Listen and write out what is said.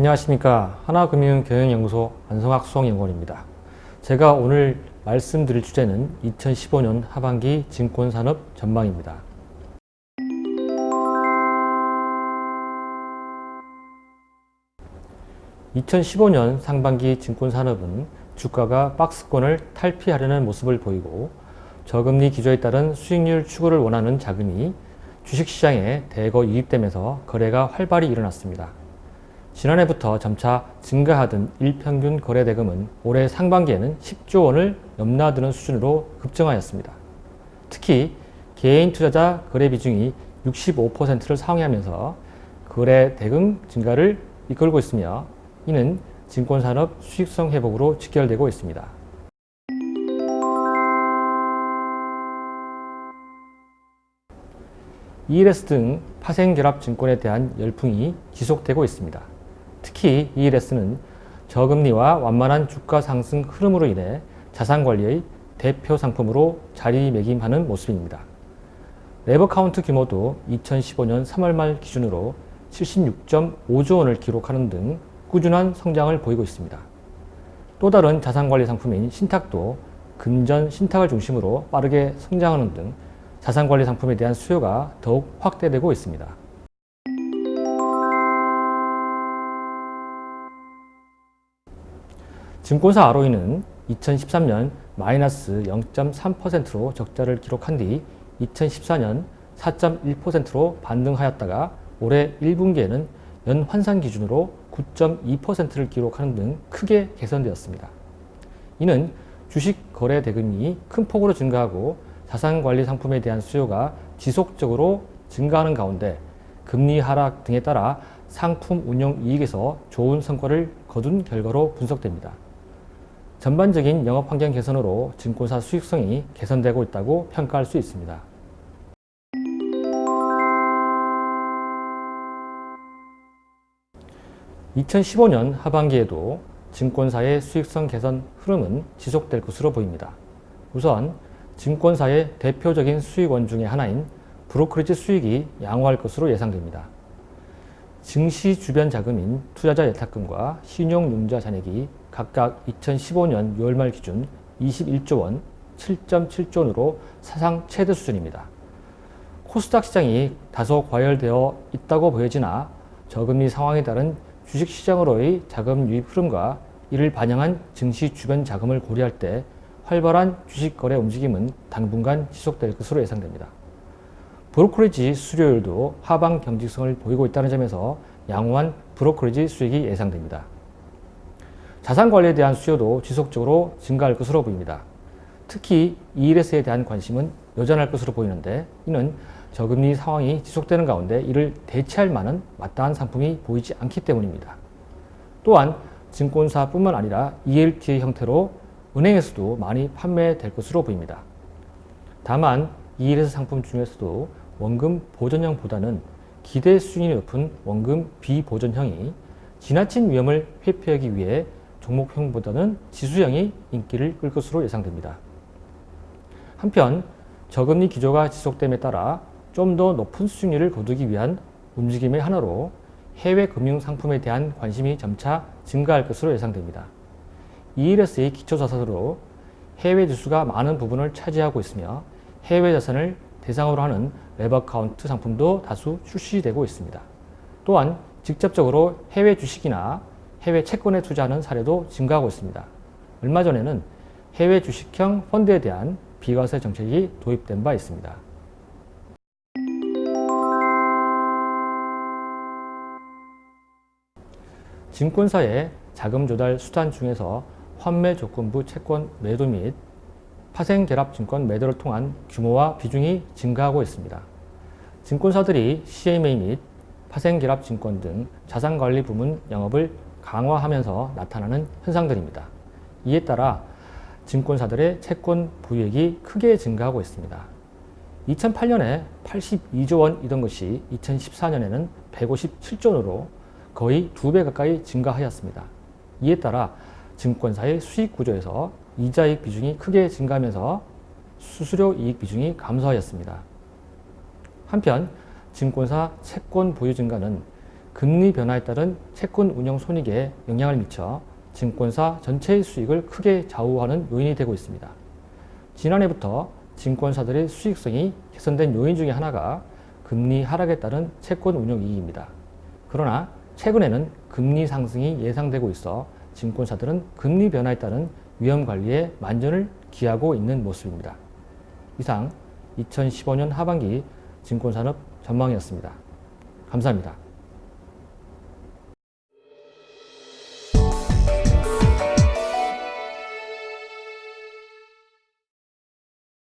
안녕하십니까. 하나금융경영연구소 안성학 수석연구원입니다. 제가 오늘 말씀드릴 주제는 2015년 하반기 증권산업 전망입니다. 2015년 상반기 증권산업은 주가가 박스권을 탈피하려는 모습을 보이고 저금리 기조에 따른 수익률 추구를 원하는 자금이 주식시장에 대거 유입되면서 거래가 활발히 일어났습니다. 지난해부터 점차 증가하던 일평균 거래대금은 올해 상반기에는 10조 원을 넘나드는 수준으로 급증하였습니다. 특히 개인 투자자 거래 비중이 65%를 상회하면서 거래대금 증가를 이끌고 있으며 이는 증권산업 수익성 회복으로 직결되고 있습니다. ELS 등 파생결합증권에 대한 열풍이 지속되고 있습니다. 특히 ELS는 저금리와 완만한 주가 상승 흐름으로 인해 자산관리의 대표 상품으로 자리매김하는 모습입니다. 레버 카운트 규모도 2015년 3월 말 기준으로 76.5조 원을 기록하는 등 꾸준한 성장을 보이고 있습니다. 또 다른 자산관리 상품인 신탁도 금전 신탁을 중심으로 빠르게 성장하는 등 자산관리 상품에 대한 수요가 더욱 확대되고 있습니다. 증권사 ROE는 2013년 마이너스 0.3%로 적자를 기록한 뒤 2014년 4.1%로 반등하였다가 올해 1분기에는 연환산 기준으로 9.2%를 기록하는 등 크게 개선되었습니다. 이는 주식 거래 대금이 큰 폭으로 증가하고 자산관리 상품에 대한 수요가 지속적으로 증가하는 가운데 금리 하락 등에 따라 상품 운용 이익에서 좋은 성과를 거둔 결과로 분석됩니다. 전반적인 영업 환경 개선으로 증권사 수익성이 개선되고 있다고 평가할 수 있습니다. (2015년) 하반기에도 증권사의 수익성 개선 흐름은 지속될 것으로 보입니다. 우선 증권사의 대표적인 수익원 중의 하나인 브로커리지 수익이 양호할 것으로 예상됩니다. 증시 주변 자금인 투자자 예탁금과 신용융자 잔액이 각각 2015년 6월 말 기준 21조 원, 7.7조 원으로 사상 최대 수준입니다. 코스닥 시장이 다소 과열되어 있다고 보여지나 저금리 상황에 따른 주식시장으로의 자금 유입 흐름과 이를 반영한 증시 주변 자금을 고려할 때 활발한 주식 거래 움직임은 당분간 지속될 것으로 예상됩니다. 브로커리지 수수료율도 하방 경직성을 보이고 있다는 점에서 양호한 브로커리지 수익이 예상됩니다. 자산 관리에 대한 수요도 지속적으로 증가할 것으로 보입니다. 특히 ELS에 대한 관심은 여전할 것으로 보이는데 이는 저금리 상황이 지속되는 가운데 이를 대체할 만한 마땅한 상품이 보이지 않기 때문입니다. 또한 증권사뿐만 아니라 ELT의 형태로 은행에서도 많이 판매될 것으로 보입니다. 다만 ELS 상품 중에서도 원금 보전형보다는 기대 수익률이 높은 원금 비보전형이 지나친 위험을 회피하기 위해 종목형보다는 지수형이 인기를 끌 것으로 예상됩니다. 한편 저금리 기조가 지속됨에 따라 좀 더 높은 수익률을 거두기 위한 움직임의 하나로 해외 금융 상품에 대한 관심이 점차 증가할 것으로 예상됩니다. ELS의 기초자산으로 해외 지수가 많은 부분을 차지하고 있으며 해외 자산을 대상으로 하는 레버 카운트 상품도 다수 출시되고 있습니다. 또한 직접적으로 해외 주식이나 해외 채권에 투자하는 사례도 증가하고 있습니다. 얼마 전에는 해외 주식형 펀드에 대한 비과세 정책이 도입된 바 있습니다. 증권사의 자금 조달 수단 중에서 환매 조건부 채권 매도 및 파생결합증권 매도를 통한 규모와 비중이 증가하고 있습니다. 증권사들이 CMA 및 파생결합증권 등 자산관리 부문 영업을 강화하면서 나타나는 현상들입니다. 이에 따라 증권사들의 채권 보유액이 크게 증가하고 있습니다. 2008년에 82조 원이던 것이 2014년에는 157조 원으로 거의 2배 가까이 증가하였습니다. 이에 따라 증권사의 수익 구조에서 이자이익 비중이 크게 증가하면서 수수료 이익 비중이 감소하였습니다. 한편 증권사 채권 보유 증가는 금리 변화에 따른 채권 운용 손익에 영향을 미쳐 증권사 전체의 수익을 크게 좌우하는 요인이 되고 있습니다. 지난해부터 증권사들의 수익성이 개선된 요인 중에 하나가 금리 하락에 따른 채권 운용 이익입니다. 그러나 최근에는 금리 상승이 예상되고 있어 증권사들은 금리 변화에 따른 위험 관리에 만전을 기하고 있는 모습입니다. 이상 2015년 하반기 증권산업 전망이었습니다. 감사합니다.